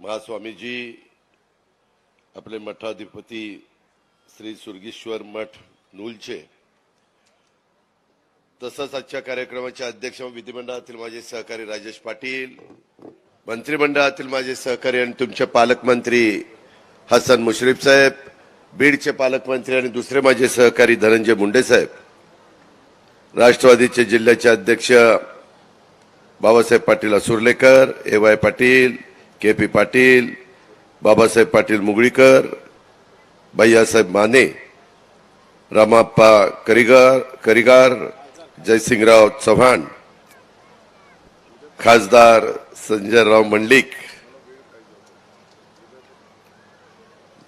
महास्वामीजी आपले मठाधिपती श्री सुरगेश्वर मठ नूलचे, तसंच आजच्या कार्यक्रमाचे अध्यक्ष विधिमंडळातील माझे सहकारी राजेश पाटील, मंत्रिमंडळातील माझे सहकारी आणि तुमचे पालकमंत्री हसन मुश्रीफ साहेब, बीडचे पालकमंत्री आणि दुसरे माझे सहकारी धनंजय मुंडे साहेब, राष्ट्रवादीचे जिल्ह्याचे अध्यक्ष बाबासाहेब पाटील असुर्लेकर, ए.वाय. पाटील, के.पी. पाटील, बाबासाहेब पाटील मुगळीकर, भैयासाहेब माने, रामाप्पा करिगार, जयसिंगराव चव्हाण, खासदार संजयराव मंडलिक,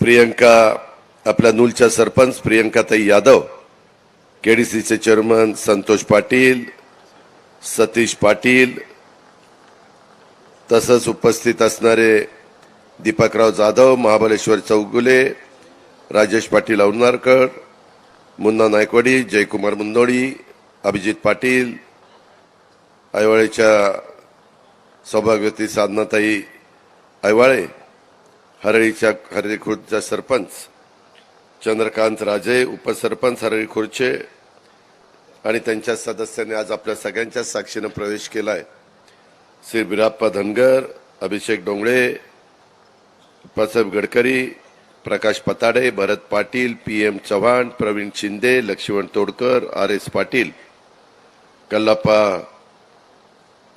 प्रियंका आपल्या नूलच्या सरपंच प्रियंकाताई यादव, केडीसीचे चेअरमन संतोष पाटील, सतीश पाटील, तसंच उपस्थित असणारे दीपकराव जाधव, महाबळेश्वर चौगुले, राजेश पाटील औनारकर, मुन्ना नायकवाडी, जयकुमार मुंदोडी, अभिजित पाटील, ऐवाळेच्या सौभाग्यवती साधनाताई ऐवाळे, हरळीच्या हरळी खुर्दच्या सरपंच चंद्रकांत राजे, उपसरपंच हरळी खुर्चे आणि त्यांच्या सदस्यांनी आज आपल्या सगळ्यांच्या साक्षीने प्रवेश केलाय. श्री बिराप्पा धनगर, अभिषेक डोंगळे, अप्पासाहेब गडकरी, प्रकाश पताडे, भरत पाटील, पी.एम. चव्हाण, प्रवीण शिंदे, लक्ष्मण तोडकर, आर.एस. पाटील, कल्लाप्पा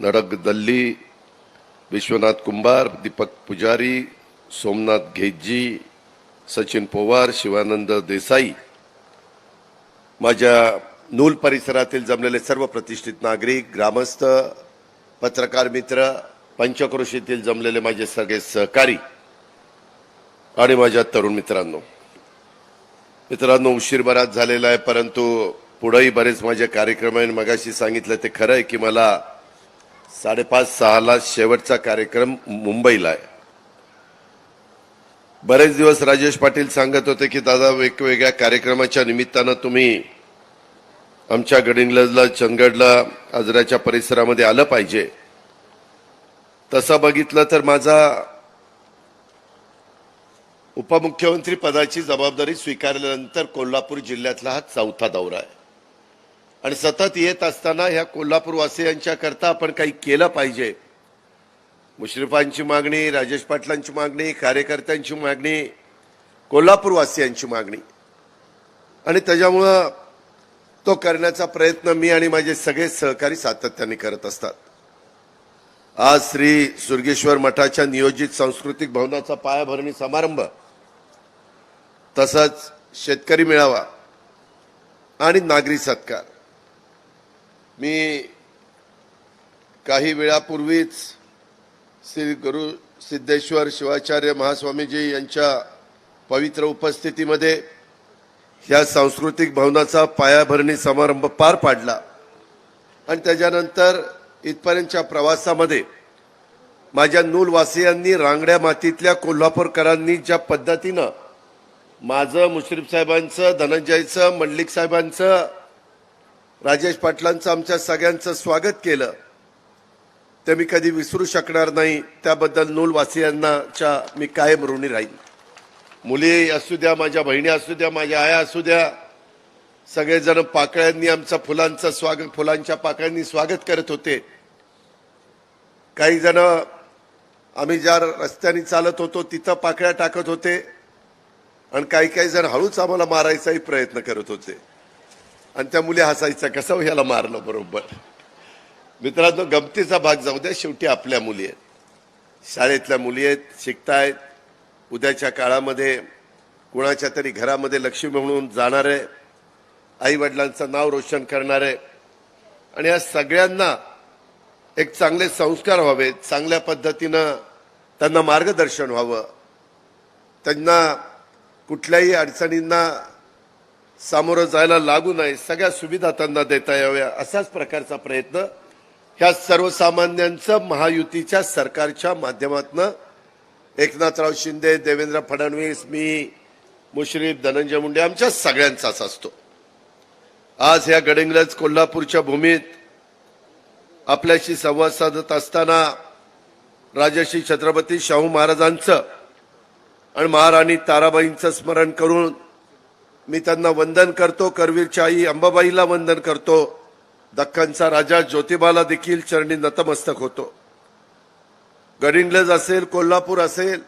नडगदल्ली, विश्वनाथ कुंभार, दीपक पुजारी, सोमनाथ घेजी, सचिन पवार, शिवानंद देसाई, माझ्या नूल परिसरातील जमलेले सर्व प्रतिष्ठित नागरिक, ग्रामस्थ, पत्रकार मित्र, पंचक्रोशीतील जमलेले माझे सगळे सहकारी आणि माझ्या तरुण मित्रांनो, उशीर बराच झालेला आहे, परंतु पुढेही बरेच माझे कार्यक्रम आहे. मगाशी सांगितलं ते खरं आहे की मला 5:30-6 ला शेवटचा कार्यक्रम मुंबईला आहे. बरेच दिवस राजेश पाटील सांगत होते की दादा वेगवेगळ्या कार्यक्रमाच्या निमित्तानं तुम्ही आमच्या गडिंग्लजला, चंदगडला, आजराच्या परिसरामध्ये आलं पाहिजे. तसं बघितलं तर माझा उपमुख्यमंत्री पदाची जबाबदारी स्वीकारल्यानंतर कोल्हापूर जिल्ह्यातला हा 4था दौरा आहे आणि सतत येत असताना ह्या कोल्हापूरवासियांच्या करता आपण काही केलं पाहिजे. मुश्रीफांची मागणी, राजेश पाटलांची मागणी, कार्यकर्त्यांची मागणी, कोल्हापूरवासियांची मागणी आणि त्याच्यामुळं तो करण्याचा प्रयत्न मी आणि माझे सगळे सहकारी सातत्याने करत असतात. आज श्री सुरगेश्वर मठाच्या नियोजित सांस्कृतिक भवनाचा पायाभरणी समारंभ, तसंच शेतकरी मेळावा आणि नागरी सत्कार. मी काही वेळापूर्वीच श्री गुरु सिद्धेश्वर शिवाचार्य महास्वामीजी यांच्या पवित्र उपस्थितीमध्ये या सांस्कृतिक भवनाचा पायाभरणी समारंभ पार पाडला आणि त्याच्यानंतर इथपर्यंतच्या प्रवासामध्ये माझ्या नूलवासियांनी, रांगड्या मातीतल्या कोल्हापूरकरांनी ज्या पद्धतीनं माझं, मुश्रीफ साहेबांचं, धनंजयचं, मंडलिक साहेबांचं, राजेश पाटलांचं, आमच्या सगळ्यांचं स्वागत केलं ते मी कधी विसरू शकणार नाही. त्याबद्दल नूलवासियांना मी कायम ऋणी राहीन. मुली असू द्या, माझ्या बहिणी असू द्या, माझ्या आया असू द्या, सगळेजण पाकळ्यांनी आमचं फुलांचं स्वागत, फुलांच्या पाकळ्यांनी स्वागत करत होते. काही जण आम्ही ज्या रस्त्याने चालत होतो तिथं पाकळ्या टाकत होते आणि काही जण हळूच आम्हाला मारायचाही प्रयत्न करत होते आणि त्या मुली हसायच्या, कसं ह्याला मारलं बरोबर. मित्रांनो, गमतीचा भाग जाऊ द्या, शेवटी आपल्या मुली आहेत, शाळेतल्या मुली आहेत, शिकतायत. उद्याच्या काळामध्ये कुणाच्या तरी घरामध्ये लक्ष्मी म्हणून जाणारे, आई वडिलांचं नाव रोशन करणारे आणि या सगळ्यांना एक चांगले संस्कार व्हावेत, चांगल्या पद्धतीनं त्यांना मार्गदर्शन व्हावं, त्यांना कुठल्याही अडचणींना सामोरं जायला लागू नये, सगळ्या सुविधा त्यांना देता याव्या, असाच प्रकारचा प्रयत्न ह्या सर्वसामान्यांचं महायुतीच्या सरकारच्या माध्यमातून एकनाथराव शिंदे, देवेंद्र फडणवीस, मी, मुश्रीफ, धनंजय मुंडे, आमच्या सगळ्यांचाच असतो. आज ह्या गडिंग्लज कोल्हापूरच्या भूमीत आपल्याशी संवाद साधत असताना राजर्षी छत्रपती शाहू महाराजांचं आणि महाराणी ताराबाईंचं स्मरण करून मी त्यांना वंदन करतो. करवीरच्या आई अंबाबाईला वंदन करतो. दख्खनचा राजा ज्योतिबाला देखील चरणी नतमस्तक होतो. गडिंग्लज असेल, कोल्हापूर असेल,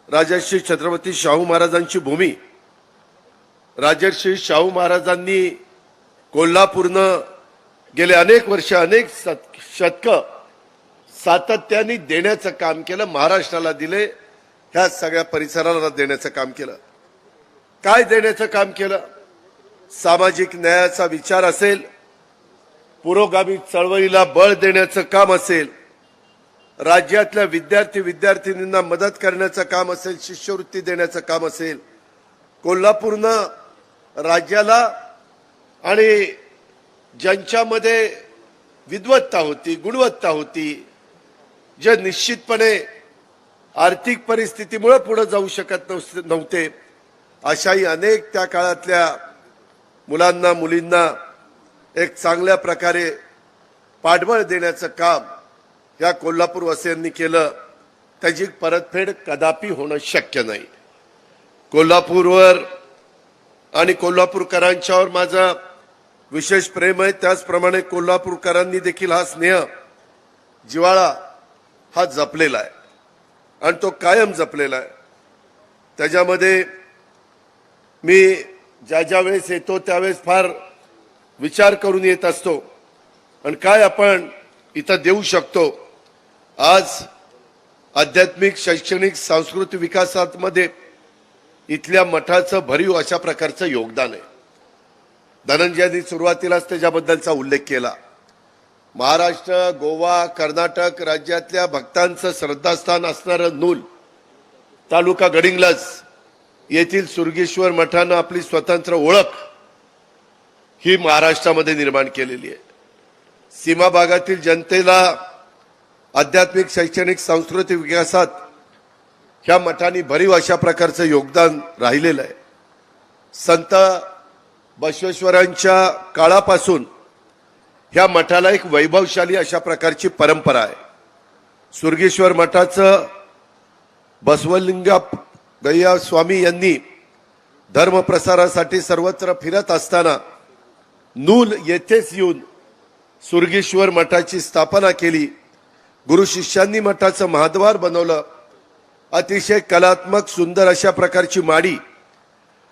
राजर्षी छत्रपती शाहू महाराजांची भूमी. राजर्षी शाहू महाराजांनी कोल्हापूरनं गेले अनेक वर्ष, अनेक शतकं सातत्याने देण्याचं काम केलं. महाराष्ट्राला दिले, ह्या सगळ्या परिसराला देण्याचं काम केलं. काय देण्याचं काम केलं? सामाजिक न्यायाचा विचार असेल, पुरोगामी चळवळीला बळ देण्याचं काम असेल, राज्यातल्या विद्यार्थिनींना मदत करण्याचं काम असेल, शिष्यवृत्ती देण्याचं काम असेल, कोल्हापूरनं राज्याला आणि ज्यांच्यामध्ये विद्वत्ता होती, गुणवत्ता होती, जे निश्चितपणे आर्थिक परिस्थितीमुळे पुढे जाऊ शकत नव्हते, अशाही अनेक त्या काळातल्या मुलांना, मुलींना एक चांगल्या प्रकारे पाठबळ देण्याचं काम या कोल्हापूर वासियांनी केलं. त्याची परतफेड कदापि होणं शक्य नाही. कोल्हापूरवर आणि कोल्हापूरकरांच्यावर माझं विशेष प्रेम आहे. त्याचप्रमाणे कोल्हापूरकरांनी देखील हा स्नेह, जिव्हाळा हा जपलेला आहे आणि तो कायम जपलेला आहे. त्याच्यामध्ये मी ज्या वेळेस येतो त्यावेळेस फार विचार करून येत असतो आणि काय आपण इथं देऊ शकतो. आज आध्यात्मिक, शैक्षणिक, सांस्कृतिक विकासामध्ये इथल्या मठाचं भरीव अशा प्रकारचं योगदान आहे. धनंजयांनी सुरुवातीलाच त्याच्याबद्दलचा उल्लेख केला. महाराष्ट्र, गोवा, कर्नाटक राज्यातल्या भक्तांचं श्रद्धास्थान असणारं नूल तालुका गडिंग्लज येथील सुरगेश्वर मठानं आपली स्वतंत्र ओळख ही महाराष्ट्रामध्ये निर्माण केलेली आहे. सीमा भागातील जनतेला आध्यात्मिक, शैक्षणिक, सांस्कृतिक विकासात ह्या मठांनी भरीव अशा प्रकारचं योगदान राहिलेलं आहे. संत बसवेश्वरांच्या काळापासून ह्या मठाला एक वैभवशाली अशा प्रकारची परंपरा आहे. सुरगेश्वर मठाचं बसवलिंगय्या स्वामी यांनी धर्मप्रसारासाठी सर्वत्र फिरत असताना नूल येथेच येऊन सुरगेश्वर मठाची स्थापना केली. गुरु शिष्यांनी मठाचं महाद्वार बनवलं. अतिशय कलात्मक, सुंदर अशा प्रकारची माडी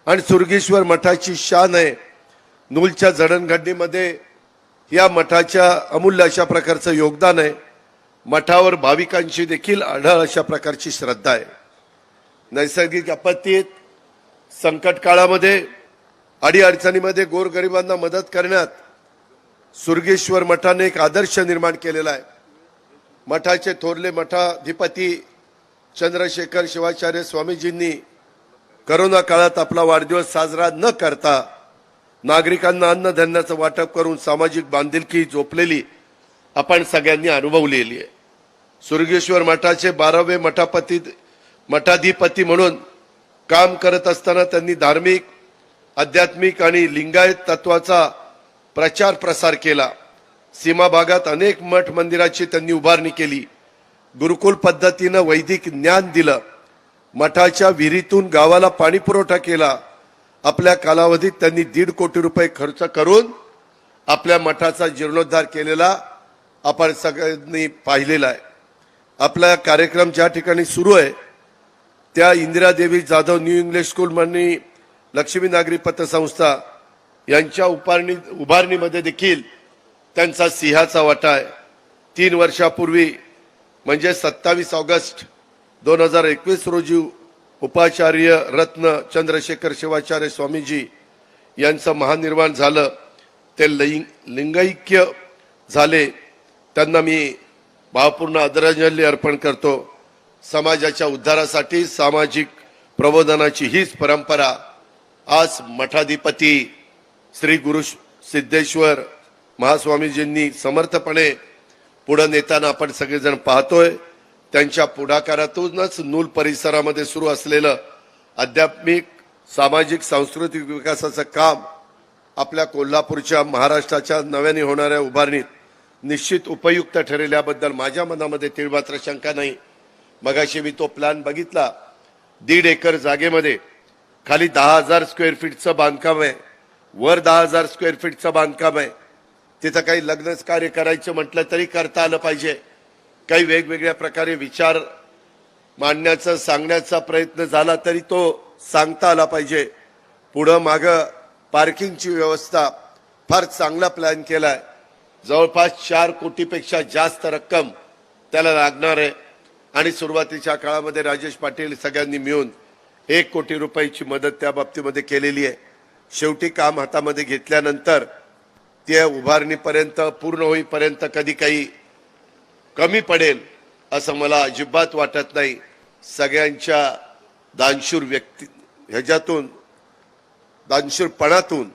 आणि सुरगेश्वर मठाची शान आहे. नूलच्या जडणघडणीमध्ये या मठाच्या अमूल्य अशा प्रकारचं योगदान आहे. मठावर भाविकांची देखील आढळ अशा प्रकारची श्रद्धा आहे. नैसर्गिक आपत्तीत, संकट काळामध्ये, अडीअडचणीमध्ये गोरगरिबांना मदत करण्यात सुरगेश्वर मठाने एक आदर्श निर्माण केलेला आहे. मठाचे थोरले मठाधिपती चंद्रशेखर शिवाचार्य स्वामीजींनी करोना काळात आपला वाढदिवस साजरा न करता नागरिकांना अन्नधान्याचं वाटप करून सामाजिक बांधिलकी जोपलेली आपण सगळ्यांनी अनुभवलेली आहे. सुरगेश्वर मठाचे 12वे मठाधिपती म्हणून काम करत असताना त्यांनी धार्मिक, आध्यात्मिक आणि लिंगायत तत्वाचा प्रचार प्रसार केला. सीमा भागात अनेक मठ मंदिराची त्यांनी उभारणी केली. गुरुकुल पद्धतीनं वैदिक ज्ञान दिलं. मठाच्या विहिरीतून गावाला पाणी पुरवठा केला. आपल्या कालावधीत त्यांनी 1.5 कोटी रुपये खर्च करून आपल्या मठाचा जीर्णोद्धार केलेला आपण सगळ्यांनी पाहिलेला आहे. आपला कार्यक्रम ज्या ठिकाणी सुरू आहे त्या इंदिरा देवी जाधव न्यू इंग्लिश स्कूल आणि लक्ष्मी नागरी पतसंस्था यांच्या उभारणीमध्ये देखील त्यांचा सिंहाचा वाटा आहे. 3 वर्षापूर्वी म्हणजे 27 ऑगस्ट 2021 रोजी उपाचार्य रत्न चंद्रशेखर शिवाचार्य स्वामीजी यांचं महानिर्वाण झालं. ते लिंगैक्य झाले. त्यांना मी भावपूर्ण आदरांजली अर्पण करतो. समाजाच्या उद्धारासाठी सामाजिक प्रबोधनाची हीच परंपरा आज मठाधिपती श्री गुरु सिद्धेश्वर महास्वामीजींनी समर्थपणे पुढे नेताना आपण सगळेजण पाहतोय. त्यांच्या पुढाकारातूनच नूल परिसरामध्ये सुरू असलेलं आध्यात्मिक, सामाजिक, सांस्कृतिक विकासाचं काम आपल्या कोल्हापूरच्या, महाराष्ट्राच्या नव्याने होणाऱ्या उभारणीत निश्चित उपयुक्त ठरेल याबद्दल माझ्या मनामध्ये तीळमात्र शंका नाही. मगाशी मी तो प्लॅन बघितला. 1.5 एकर जागेमध्ये खाली 10,000 स्क्वेअर फीटचं बांधकाम आहे, वर 10,000 स्क्वेअर फीटचं बांधकाम आहे. तिथं काही लग्नच कार्य करायचं म्हटलं तरी करता आलं पाहिजे. काही वेगवेगळ्या प्रकारे विचार मांडण्याचा सांगण्याचा प्रयत्न झाला तरी तो सांगता आला पाहिजे. पुढं मागं पार्किंगची व्यवस्था फार चांगला प्लॅन केलाय. जवळपास 4 कोटीपेक्षा जास्त रक्कम त्याला लागणार आहे आणि सुरुवातीच्या काळामध्ये राजेश पाटील सगळ्यांनी मिळून 1 कोटी रुपयाची मदत त्या बाबतीमध्ये केलेली आहे. शेवटी काम हातामध्ये घेतल्यानंतर ते उभारणीपर्यंत पूर्ण होईपर्यंत कधी काही कमी पडेल असं मला अजिबात वाटत नाही. सगळ्यांच्या दानशूर ह्याच्यातून दानशूरपणातून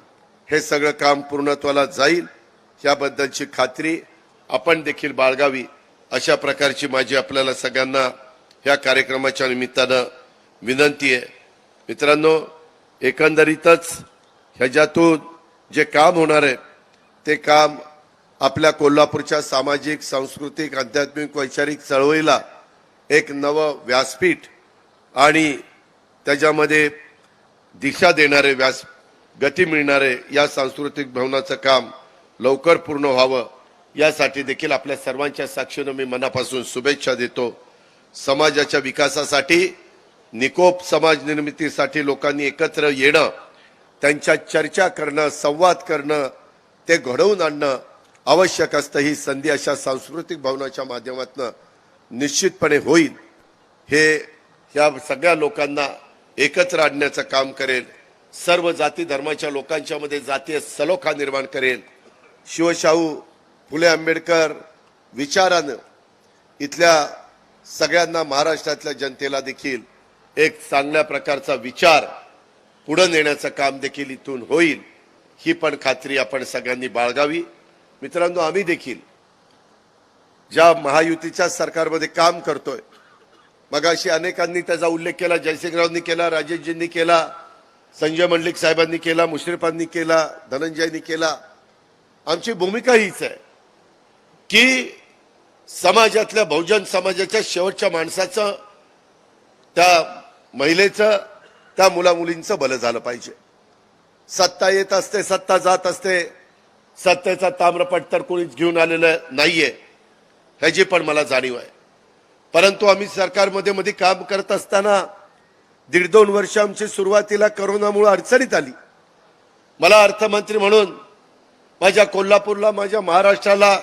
हे सगळं काम पूर्णत्वाला जाईल याबद्दलची खात्री आपण देखील बाळगावी अशा प्रकारची माझी आपल्याला सगळ्यांना या कार्यक्रमाच्या निमित्तानं विनंती आहे. मित्रांनो, एकंदरीतच ह्याच्यातून जे काम होणार आहे ते काम आपल्या कोल्हापूरच्या सामाजिक, सांस्कृतिक, आध्यात्मिक, वैचारिक चळवळीला एक नवं व्यासपीठ आणि त्याच्यामध्ये दिशा देणारे गती मिळणारे या सांस्कृतिक भवनाचं काम लवकर पूर्ण व्हावं यासाठी देखील आपल्या सर्वांच्या साक्षीनं मी मनापासून शुभेच्छा देतो. समाजाच्या विकासासाठी, निकोप समाज निर्मितीसाठी लोकांनी एकत्र येणं, त्यांच्या चर्चा करणं, संवाद करणं, ते घडवून आणणं आवश्यक असतं. ही संधी अशा सांस्कृतिक भवनाच्या माध्यमातून निश्चितपणे होईल. हे या सगळ्या लोकांना एकत्र आणण्याचं काम करेल. सर्व जाती धर्माच्या लोकांच्या मध्ये जातीय सलोखा निर्माण करेल. शिवशाहू फुले आंबेडकर विचारानं इथल्या सगळ्यांना, महाराष्ट्रातल्या जनतेला देखील एक चांगल्या प्रकारचा विचार पुढे नेण्याचं काम देखील इथून होईल. ही पण खात्री आपण सगळ्यांनी बाळगावी. मित्रांनो, आम्ही देखील ज्या महायुतीच्या सरकारमध्ये काम करतोय, मगाशी अनेकांनी त्याचा उल्लेख केला, जयसिंगरावांनी केला, राजेशजींनी केला, संजय मंडलिक साहेबांनी केला, मुश्रीफांनी केला, धनंजयनी केला. आमची भूमिका हीच आहे की समाजातल्या, बहुजन समाजाच्या शेवटच्या माणसाचं, त्या महिलेचं, त्या मुलामुलींचं भलं झालं पाहिजे. सत्ता येत असते, सत्ता जात असते, सत्तेचा ताम्रपट तर कोणीच घेऊन आलेलं नाहीये ह्याची पण मला जाणीव आहे. परंतु आम्ही सरकारमध्ये मध्ये काम करत असताना 1.5-2 वर्ष आमची सुरुवातीला कोरोनामुळे अडचणीत आली. मला अर्थमंत्री म्हणून माझ्या कोल्हापूरला, माझ्या महाराष्ट्राला,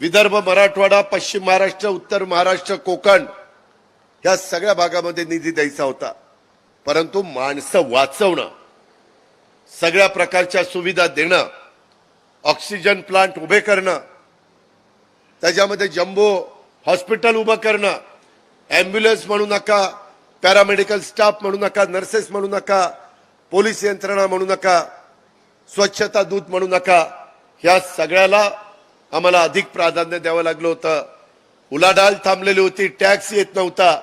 विदर्भ, मराठवाडा, पश्चिम महाराष्ट्र, उत्तर महाराष्ट्र, कोकण या सगळ्या भागामध्ये निधी द्यायचा होता. परंतु माणसं वाचवणं, सगळ्या प्रकारच्या सुविधा देणं, ऑक्सिजन प्लांट उभे करणं, त्याच्यामध्ये जम्बो हॉस्पिटल उभं करणं, ॲम्ब्युलन्स म्हणू नका, पॅरामेडिकल स्टाफ म्हणू नका, नर्सेस म्हणू नका, पोलीस यंत्रणा म्हणू नका, स्वच्छता दूत म्हणू नका, ह्या सगळ्याला आम्हाला अधिक प्राधान्य द्यावं लागलं होतं. उलाढाल थांबलेली होती, टॅक्स येत नव्हता,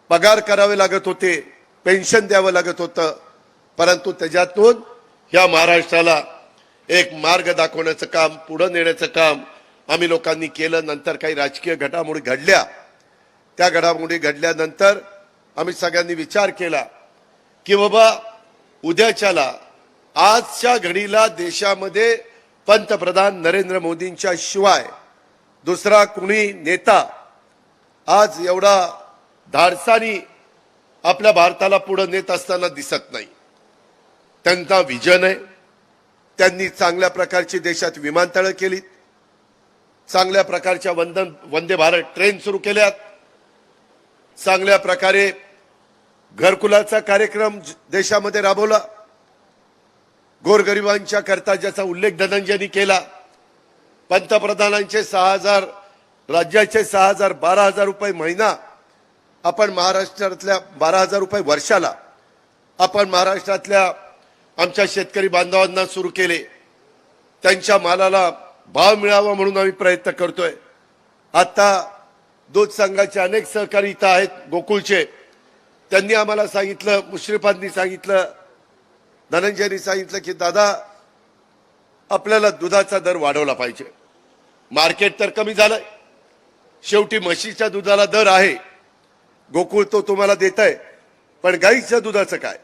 पगार करावे लागत होते, पेन्शन द्यावं लागत होतं. परंतु त्याच्यातून ह्या महाराष्ट्राला एक मार्ग दाखवण्याचं काम, पुढे नेण्याचं काम आम्ही लोकांनी केलं. नंतर काही राजकीय घडामोडी घडल्या. त्या घडामोडी घडल्यानंतर आम्ही सगळ्यांनी विचार केला की बाबा उद्याच्याला, आजच्या घडीला देशामध्ये पंतप्रधान नरेंद्र मोदींच्या शिवाय दुसरा कुणी नेता आज एवढा धाडसानी आपल्या भारताला पुढे नेत असताना दिसत नाही. त्यांचा विजन आहे. त्यांनी चांगल्या प्रकारची देशात विमानतळं केली, चांगल्या प्रकारच्या वंदे भारत ट्रेन सुरू केल्यात, चांगल्या प्रकारे घरकुलाचा कार्यक्रम देशामध्ये राबवला, गोरगरिबांच्या करता ज्याचा उल्लेख धनंजयनी केला, पंतप्रधानांचे 6,000, राज्याचे 6,000, 12,000 रुपये महिना आपण महाराष्ट्रातल्या, 12,000 रुपये वर्षाला आपण महाराष्ट्रातल्या आमच्या शेतकरी बांधवांना सुरू केले. त्यांच्या मालाला भाव मिळावा म्हणून आम्ही प्रयत्न करतोय. आता दूध संघाचे अनेक सहकारी इथं आहेत, गोकुळचे, त्यांनी आम्हाला सांगितलं, मुश्रीफांनी सांगितलं, धनंजयनी सांगितलं की दादा आपल्याला दुधाचा दर वाढवला पाहिजे. मार्केट तर कमी झालंय, शेवटी म्हशीच्या दुधाला दर आहे, गोकुळ तो तुम्हाला देत आहे, पण गाईच्या दुधाचं काय?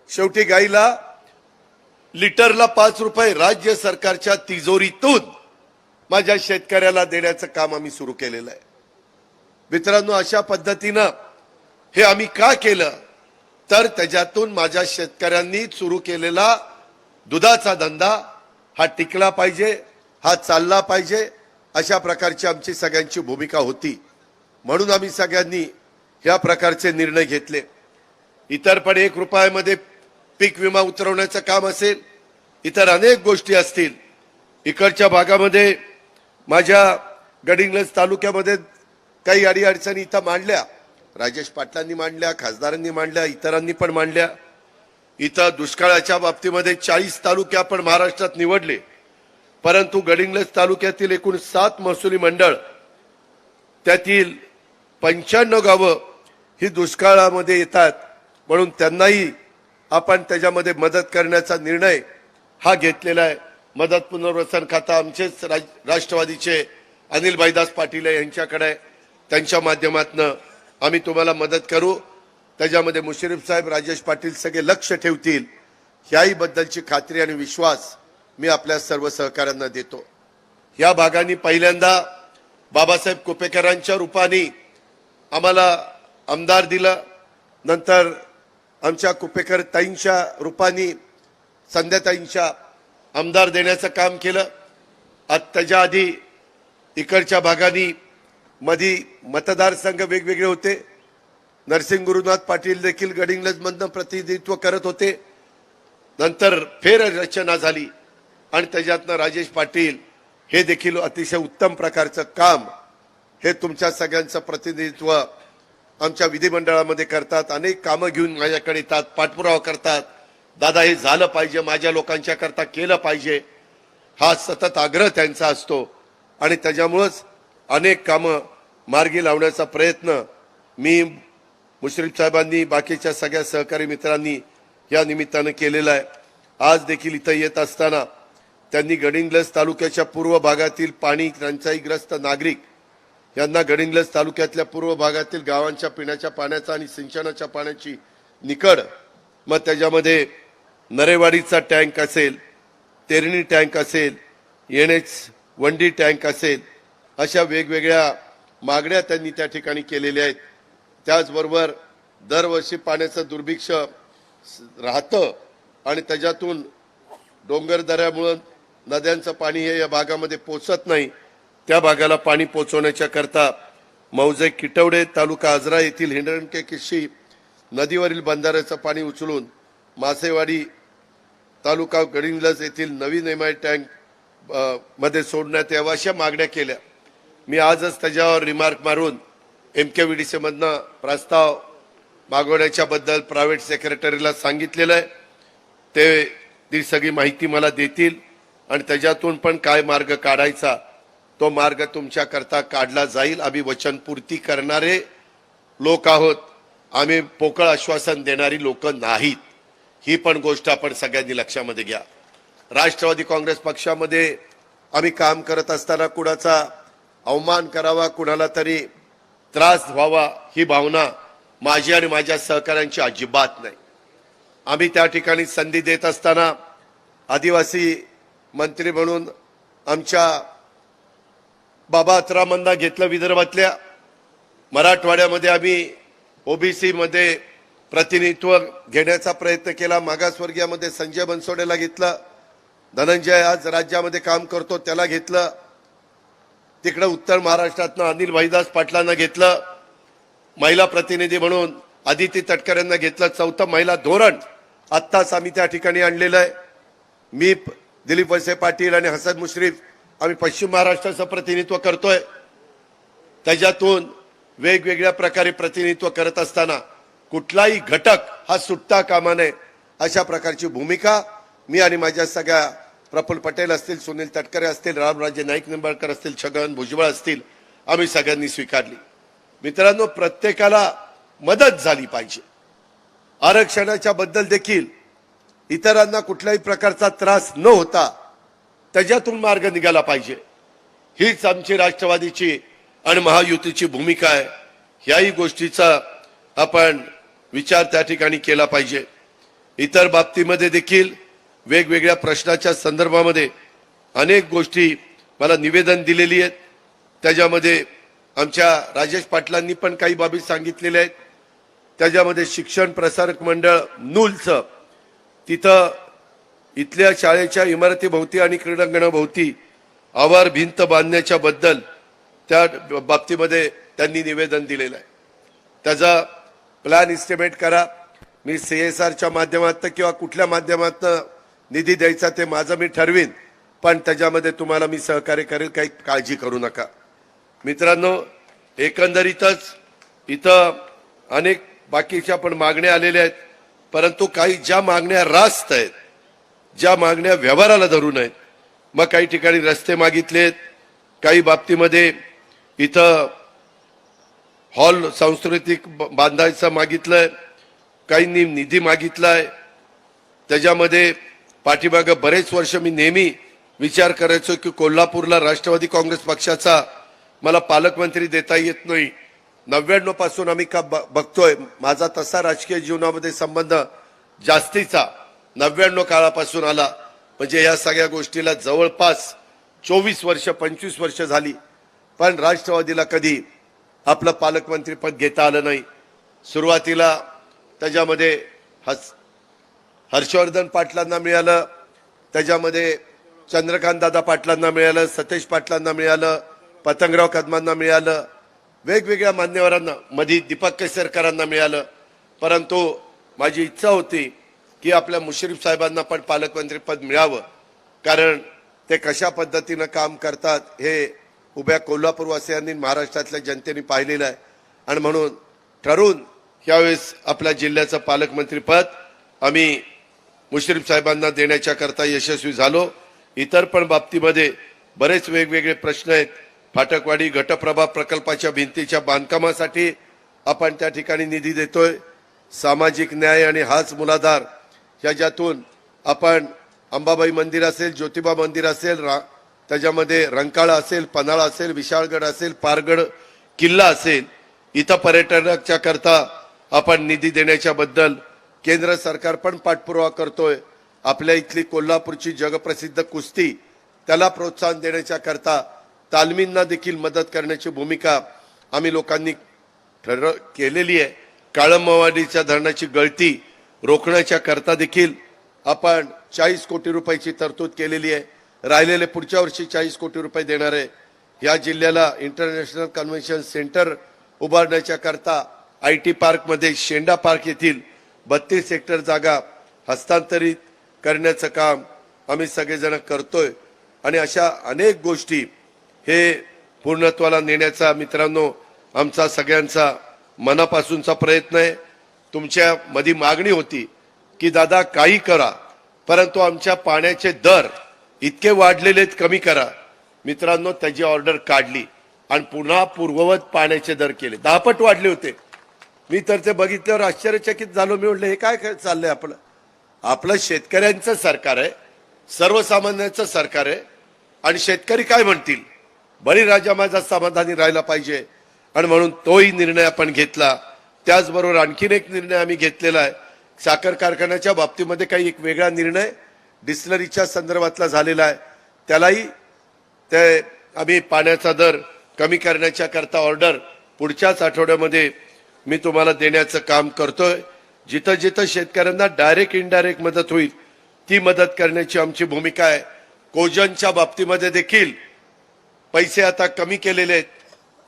शेवटी गाईला लिटरला 5 रुपये राज्य सरकारच्या तिजोरीतून माझ्या शेतकऱ्याला देण्याचं काम आम्ही सुरू केलेलं आहे. मित्रांनो, अशा पद्धतीनं हे आम्ही का केलं तर त्याच्यातून माझ्या शेतकऱ्यांनी सुरू केलेला दुधाचा धंदा हा टिकला पाहिजे, हा चालला पाहिजे, अशा प्रकारची आमची सगळ्यांची भूमिका होती. म्हणून आम्ही सगळ्यांनी या प्रकारचे निर्णय घेतले. इतर पण 1 रुपयामध्ये पीक विमा उतरवण्याचं काम असेल, इतर अनेक गोष्टी असतील. इकडच्या भागामध्ये माझ्या गडिंग्लज तालुक्यामध्ये काही अडीअडचणी इथं मांडल्या, राजेश पाटलांनी मांडल्या, खासदारांनी मांडल्या, इतरांनी पण मांडल्या. इथं दुष्काळाच्या बाबतीमध्ये 40 तालुके आपण महाराष्ट्रात निवडले, परंतु गडिंग्लज तालुक्यातील एकूण 7 महसुली मंडळ, त्यातील 95 गावं ही दुष्काळामध्ये येतात. म्हणून त्यांनाही आपण त्याच्यामध्ये मदत करण्याचा निर्णय हा घेतलेला आहे. मदत पुनर्वसन खाता आमचेच राष्ट्रवादीचे अनिल भाईदास पाटील यांच्याकडे, त्यांच्या माध्यमातून आम्ही तुम्हाला मदत करू. त्याच्यामध्ये मुश्रीफ साहेब, राजेश पाटील सगळे लक्ष ठेवतील, याही बद्दलची खात्री आणि विश्वास मी आपल्या सर्व सहकाऱ्यांना देतो. या भागांनी पहिल्यांदा बाबासाहेब कुपेकरांच्या रूपाने आम्हाला आमदार दिलं, नंतर आमच्या कुपेकर ताईंच्या रूपाने संध्याताईंच्या आमदार देण्याचं काम केलं. त्याच्या आधी इकडच्या भागांनी मधी मतदारसंघ वेगवेगळे होते. नरसिंह गुरुनाथ पाटील देखील गडिंग्लजमधनं प्रतिनिधित्व करत होते. नंतर फेररचना झाली आणि त्याच्यातनं राजेश पाटील हे देखील अतिशय उत्तम प्रकारचं काम हे तुमच्या सगळ्यांचं प्रतिनिधित्व आमच्या विधिमंडळामध्ये करतात. अनेक कामं घेऊन माझ्याकडे येतात, पाठपुरावा करतात. दादा हे झालं पाहिजे, माझ्या लोकांच्या करता केलं पाहिजे, हा सतत आग्रह त्यांचा असतो आणि त्याच्यामुळंच अनेक कामं मार्गी लावण्याचा प्रयत्न मी, मुश्रीफ साहेबांनी, बाकीच्या सगळ्या सहकारी मित्रांनी या निमित्तानं केलेला आहे. आज देखील इथं येत असताना त्यांनी गडिंग्लज तालुक्याच्या पूर्व भागातील पाणी टंचाईग्रस्त नागरिक यांना गडिंग्लज तालुक्यातल्या पूर्व भागातील गावांच्या पिण्याच्या पाण्याचा आणि सिंचनाच्या पाण्याची निकड, मग त्याच्यामध्ये नरेवाडीचा टँक असेल, तेरणी टँक असेल, एनएच वंडी टँक असेल, अशा वेगवेगळ्या मागण्या त्यांनी त्या ठिकाणी केलेल्या आहेत. त्याचबरोबर दरवर्षी पाण्याचं दुर्भिक्ष राहतं आणि त्याच्यातून डोंगर दऱ्यामुळं नद्यांचं पाणी हे या भागामध्ये पोचत नाही. त्या भागाला पाणी पोचवण्याच्या करता मौजे किटवडे तालुका आजरा येथील हिंडणके किशी नदीवरील बंधाऱ्याचं पाणी उचलून मासेवाडी तालुका गडिंग्लज येथील नवीन एमआय टँक मध्ये सोडण्यात यावं, अशा मागण्या केल्या. मी आजच त्याच्यावर रिमार्क मारून MKVDC मधनं प्रस्ताव मागवण्याच्या बद्दल प्रायव्हेट सेक्रेटरीला सांगितलेलं आहे. ते ती सगळी माहिती मला देतील आणि त्याच्यातून पण काय मार्ग काढायचा तो मार्ग तुमच्याकरता काढला जाईल. आम्ही वचनपूर्ती करणारे लोक आहोत, आम्ही पोकळ आश्वासन देणारी लोक नाहीत. ही पण गोष्ट आपण सगळ्यांनी लक्षामध्ये घ्या. राष्ट्रवादी काँग्रेस पक्षामध्ये आम्ही काम करत असताना कुणाचा अवमान करावा, कुणाला तरी त्रास व्हावा, ही भावना माझी आणि माझ्या सहकाऱ्यांची अजिबात नाही. आम्ही त्या ठिकाणी संधी देत असताना आदिवासी मंत्री म्हणून आमच्या बाबा अत्रामांना घेतलं. विदर्भातल्या मराठवाड्यामध्ये आम्ही ओबीसी मध्ये प्रतिनिधित्व घेण्याचा प्रयत्न केला. मागासवर्गीयामध्ये संजय बनसोडेला घेतलं. धनंजय आज राज्यामध्ये काम करतो त्याला घेतलं. तिकडे उत्तर महाराष्ट्रातनं अनिल भाईदास पाटलांना घेतलं. महिला प्रतिनिधी म्हणून आदिती तटकरेंना घेतलं. 4थं महिला धोरण आत्ताच आम्ही त्या ठिकाणी आणलेलं आहे. मी, दिलीप वळसे पाटील आणि हसन मुश्रीफ आम्ही पश्चिम महाराष्ट्राचं प्रतिनिधित्व करतोय. त्याच्यातून वेगवेगळ्या प्रकारे प्रतिनिधित्व करत असताना कुठलाही घटक हा सुटता कामा नये, अशा प्रकारची भूमिका मी आणि माझ्या सगळ्या, प्रफुल्ल पटेल असतील, सुनील तटकरे असतील, रामराजे नाईक निंबाळकर असतील, छगन भुजबळ असतील, आम्ही सगळ्यांनी स्वीकारली. मित्रांनो, प्रत्येकाला मदत झाली पाहिजे. आरक्षणाच्या बद्दल देखील इतरांना कुठल्याही प्रकारचा त्रास न होता त्याच्यातून मार्ग निघाला पाहिजे. हीच आमची राष्ट्रवादीची आणि महायुतीची भूमिका आहे। याही गोष्टीचा आपण विचार त्या ठिकाणी केला पाहिजे। इतर बाबतीमध्ये देखील वेगवेगळ्या प्रश्नाच्या संदर्भामध्ये अनेक गोष्टी मला निवेदन दिलेली आहेत। त्याच्यामध्ये आमच्या राजेश पाटलांनी पण काही बाबी सांगितलेल्या आहेत। त्याच्यामध्ये शिक्षण प्रसारक मंडळ नूलचं तिथं इथल्या शाळेच्या इमारतीभोवती आणि क्रीडांगणाभोवती आवार भिंत बांधण्याच्या बद्दल त्या बाबतीमध्ये त्यांनी निवेदन दिलेलं आहे। त्याचा प्लॅन इस्टिमेट करा। मी CSRच्या माध्यमातून किंवा कुठल्या माध्यमातून निधी द्यायचा ते माझं मी ठरवीन, पण त्याच्यामध्ये तुम्हाला मी सहकार्य करेल, काही काळजी करू नका। मित्रांनो, एकंदरीतच इथं अनेक बाकीच्या पण मागण्या आलेल्या आहेत, परंतु काही ज्या मागण्या रास्त आहेत, ज्या मागण्या व्यवहाराला धरून आहेत, मग काही ठिकाणी रस्ते मागितलेत, काही बाबतीमध्ये इथं हॉल सांस्कृतिक बांधायचं मागितलंय, काहींनी निधी मागितलाय। त्याच्यामध्ये पाठीमागे बरेच वर्ष मी नेहमी विचार करायचो की कोल्हापूरला राष्ट्रवादी काँग्रेस पक्षाचा मला पालकमंत्री देता येत नाही। 99 पासून आम्ही का बघतोय, माझा तसा राजकीय जीवनामध्ये संबंध जास्तीचा 99 काळापासून आला, म्हणजे या सगळ्या गोष्टीला जवळपास 24 वर्ष 25 वर्ष झाली, पण राष्ट्रवादीला कधी आपलं पालकमंत्री पद घेता आलं नाही। सुरुवातीला त्याच्यामध्ये हर्षवर्धन पाटलांना मिळालं, त्याच्यामध्ये चंद्रकांत दादा पाटलांना मिळालं, सतेज पाटलांना मिळालं, पतंगराव कदमांना मिळालं, वेगवेगळ्या मान्यवरांना, मधी दीपक केसरकरांना मिळालं। परंतु माझी इच्छा होती की आपल्या मुश्रीफ साहेबांना पण पालकमंत्री पद मिळावं, कारण ते कशा पद्धतीनं काम करतात हे उभ्या कोल्हापूरवासियांनी महाराष्ट्रातल्या जनतेने पाहिलेलं आहे। आणि म्हणून ठरवून यावेळेस आपल्या जिल्ह्याचं पालकमंत्री पद आम्ही मुश्रीफ साहेबांना देण्याच्या करता यशस्वी झालो। इतर पण बाबतीमध्ये बरेच वेगवेगळे प्रश्न आहेत। फाटकवाडी गटप्रभा प्रकल्पाच्या भिंतीच्या बांधकामासाठी आपण त्या ठिकाणी निधी देतोय। सामाजिक न्याय आणि हाच मूलाधार याच्यातून आपण अंबाबाई मंदिर असेल, ज्योतिबा मंदिर असेल, त्याच्यामध्ये रंकाळा असेल, पन्हाळा असेल, विशाळगड असेल, पारगड किल्ला असेल, इथं पर्यटनाच्या करता आपण निधी देण्याच्या बद्दल केंद्र सरकार पण पाठपुरावा करतोय। आपल्या इथली कोल्हापूरची जगप्रसिद्ध कुस्ती, त्याला प्रोत्साहन देण्याच्या करता तालमींना देखील मदत करण्याची भूमिका आम्ही लोकांनी केलेली आहे। काळंबवाडीच्या धरणाची गळती रोखण्याच्या करता देखील आपण 40 कोटी रुपयाची तरतूद केलेली आहे। राहिलेले पुढच्या वर्षी 40 कोटी रुपये देणार आहे। या जिल्ह्याला इंटरनॅशनल कन्व्हेन्शन सेंटर उभारण्याच्या करता IT पार्कमध्ये शेंडा पार्क येथील 32 हेक्टर जागा हस्तांतरित करण्याचं काम आम्ही सगळेजण करतोय। आणि अशा अनेक गोष्टी हे पूर्णत्वाला नेण्याचा मित्रांनो आमचा सगळ्यांचा मनापासूनचा प्रयत्न आहे। तुमच्या मध्ये मागणी होती की दादा काही करा, परंतु आमच्या पाण्याचे दर इतके वाढलेले आहेत, कमी करा। मित्रांनो, त्याची ऑर्डर काढली आणि पुन्हा पूर्ववत पाण्याचे दर केले, 10 पट वाढले होते। मी तर ते बघितल्यावर आश्चर्यचकित झालो। मी म्हटलं हे काय चाललंय आपलं? आपलं शेतकऱ्यांचं सरकार आहे, सर्वसामान्यांचं सरकार आहे, आणि शेतकरी काय म्हणतील, बळीराजा माझा समाधानी राहायला पाहिजे, आणि म्हणून तोही निर्णय आपण घेतला। त्याचबरोबर आणखीन एक निर्णय आम्ही घेतलेला आहे, साखर कारखान्याच्या बाबतीमध्ये काही एक वेगळा निर्णय डिस्टिलरीच्या संदर्भातला झालेला आहे, त्यालाही ते आम्ही पाण्याचा दर कमी करण्याच्या करता ऑर्डर पुढच्याच आठवड्यामध्ये मी तुम्हाला देण्याचं काम करतोय। जिथं जिथं शेतकऱ्यांना डायरेक्ट इनडायरेक्ट मदत होईल ती मदत करण्याची आमची भूमिका आहे। कोजनच्या बाबतीमध्ये देखील पैसे आता कमी केलेले आहेत,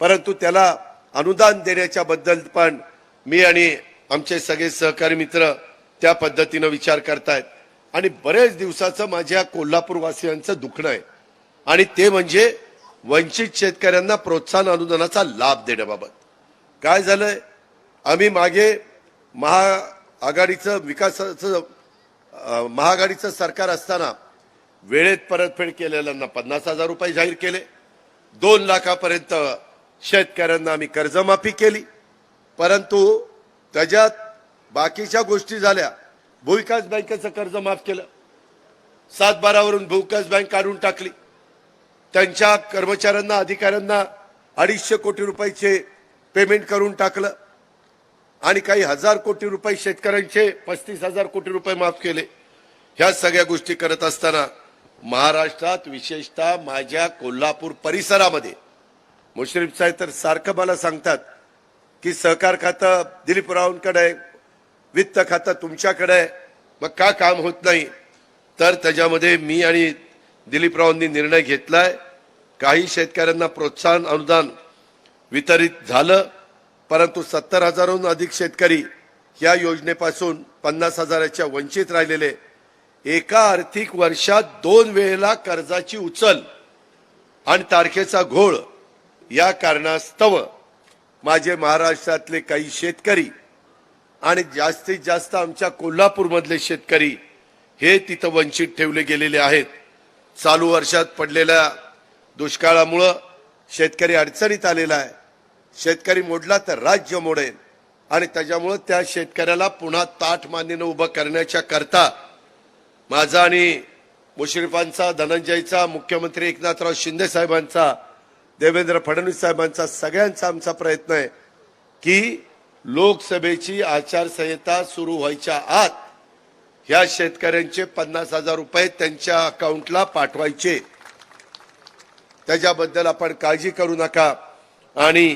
परंतु त्याला अनुदान देण्याच्या बद्दल पण मी आणि आमचे सगळे सहकारी मित्र त्या पद्धतीनं विचार करतायत। आणि बरेच दिवसाचं माझ्या कोल्हापूरवासियांचं दुखणं आहे, आणि ते म्हणजे वंचित शेतकऱ्यांना प्रोत्साहन अनुदानाचा लाभ देण्याबाबत। काय झालंय, आम्ही मागे महाआघाडीचं सरकार असताना वेळेत परतफेड केलेल्यांना 50,000 रुपये जाहीर केले, 2 लाखापर्यंत शेतकऱ्यांना आम्ही कर्जमाफी केली, परंतु त्याच्यात बाकीच्या गोष्टी झाल्या। भूविकास बँकेचं कर्ज माफ केलं, 7/12 वरून भूविकास बँक काढून टाकली, त्यांच्या कर्मचाऱ्यांना अधिकाऱ्यांना 250 कोटी रुपयाचे पेमेंट करून टाकलं आणि काही हजार कोटी रुपये शेतकऱ्यांचे 35,000 कोटी रुपये माफ केले। ह्या सगळ्या गोष्टी करत असताना महाराष्ट्रात विशेषतः माझ्या कोल्हापूर परिसरामध्ये मुश्रीफ साहेब तर सारखं मला सांगतात की सहकार खातं दिलीपरावांकडे आहे, वित्त खातं तुमच्याकडे आहे, मग का काम होत नाही? तर त्याच्यामध्ये मी आणि दिलीपरावांनी निर्णय घेतलाय, काही शेतकऱ्यांना प्रोत्साहन अनुदान वितरित झालं, परंतु 70,000हून अधिक शेतकरी या योजनेपासून 50,000च्या वंचित राहिलेले। एका आर्थिक वर्षात 2 वेळेला कर्जाची उचल आणि तारखेचा घोळ या कारणास्तव माझे महाराष्ट्रातले काही शेतकरी आणि जास्तीत जास्त आमच्या कोल्हापूरमधले शेतकरी हे तिथं वंचित ठेवले गेलेले आहेत। चालू वर्षात पडलेल्या दुष्काळामुळे शेतकरी अडचणीत आलेला आहे। शेतकरी मोडला तर राज्य मोडेल आणि त्याच्यामुळे त्या शेतकऱ्याला पुन्हा ताठ मानेनं उभं करण्याच्या करता माझा आणि मुश्रीफांचा, धनंजयचा, मुख्यमंत्री एकनाथराव शिंदे साहेबांचा, देवेंद्र फडणवीस साहेबांचा, सगळ्यांचा आमचा प्रयत्न आहे की लोकसभेची आचारसंहिता सुरू व्हायच्या आत ह्या शेतकऱ्यांचे 50,000 रुपये त्यांच्या अकाउंटला पाठवायचे। त्याच्याबद्दल आपण काळजी करू नका आणि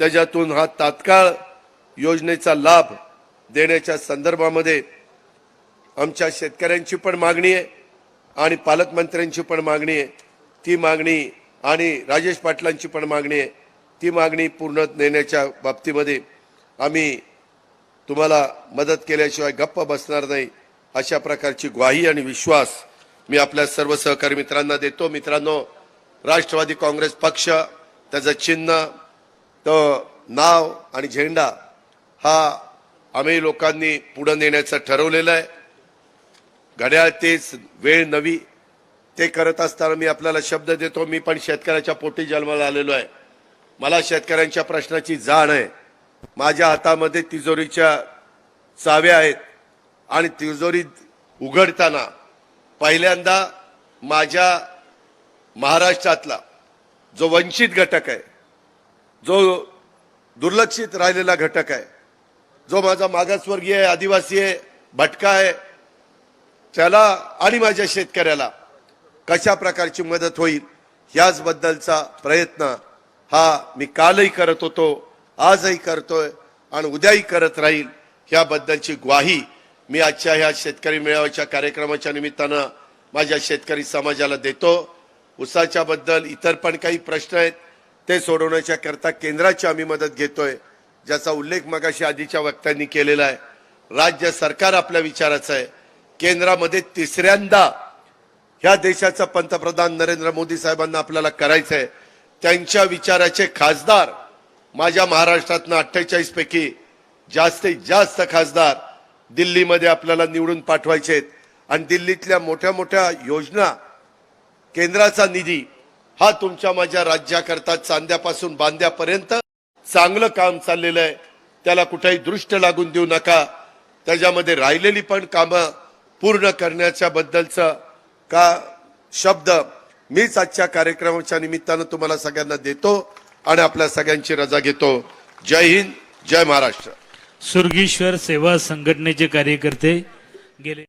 त्याच्यातून हा तात्काळ योजनेचा लाभ देण्याच्या संदर्भामध्ये आमच्या शेतकऱ्यांची पण मागणी आहे आणि पालकमंत्र्यांची पण मागणी आहे। ती मागणी आणि राजेश पाटलांची पण मागणी आहे, ती मागणी पूर्ण नेण्याच्या बाबतीमध्ये आम्ही तुम्हाला मदत केल्याशिवाय गप्प बसणार नाही, अशा प्रकारची ग्वाही आणि विश्वास मी आपल्या सर्व सहकारी मित्रांना देतो। मित्रांनो, राष्ट्रवादी काँग्रेस पक्ष, त्याचं चिन्ह, तो नाव आणि झेंडा हा आम्ही लोकांनी पुढे नेण्याचं ठरवलेलं आहे। घड्याळ तेच, वेळ नवी, ते करत असताना मी आपल्याला शब्द देतो, मी पण शेतकऱ्याच्या पोटी जन्माला आलेलो आहे। मला शेतकऱ्यांच्या प्रश्नाची जाण आहे। माझ्या हातामध्ये तिजोरीच्या चाव्या आहेत आणि तिजोरी उघडताना पहिल्यांदा माझ्या महाराष्ट्रातला जो वंचित घटक आहे, जो दुर्लक्षित राहिलेला घटक आहे, जो माझा मागासवर्गीय आहे, आदिवासी आहे, भटका आहे, त्याला आणि माझ्या शेतकऱ्याला कशा प्रकारची मदत होईल याचबद्दलचा प्रयत्न हा मी कालही करत होतो, आजही करतोय आणि उद्याही करत राहील। याबद्दलची ग्वाही मी आजच्या ह्या शेतकरी मेळाव्याच्या कार्यक्रमाच्या निमित्तानं माझ्या शेतकरी समाजाला देतो। ऊसाच्या बद्दल इतर पण काही प्रश्न आहेत, ते सोडवण्याच्या करता केंद्राची आम्ही मदत घेतोय, ज्याचा उल्लेख मगाशी आधीच्या वक्त्यांनी केलेला आहे। राज्य सरकार आपल्या विचाराचं आहे। केंद्रामध्ये तिसऱ्यांदा ह्या देशाचा पंतप्रधान नरेंद्र मोदी साहेबांना आपल्याला करायचं आहे। त्यांच्या विचाराचे खासदार माझ्या महाराष्ट्रातनं 48 पैकी जास्तीत जास्त खासदार दिल्लीमध्ये आपल्याला निवडून पाठवायचे आहेत आणि दिल्लीतल्या मोठ्या मोठ्या योजना, केंद्राचा निधी हा तुमच्या माझ्या राज्याकरता चांद्यापासून बांद्यापर्यंत चांगलं काम चाललेलं आहे, त्याला कुठेही दृष्ट लागून देऊ नका। त्याच्यामध्ये राहिलेली पण कामं पूर्ण करण्याच्या बद्दलचा का शब्द मीच आजच्या कार्यक्रमाच्या निमित्तानं तुम्हाला सगळ्यांना देतो आणि आपल्या सगळ्यांची रजा घेतो। जय हिंद, जय महाराष्ट्र। सुरगीश्वर सेवा संघटनेचे कार्यकर्ते गेले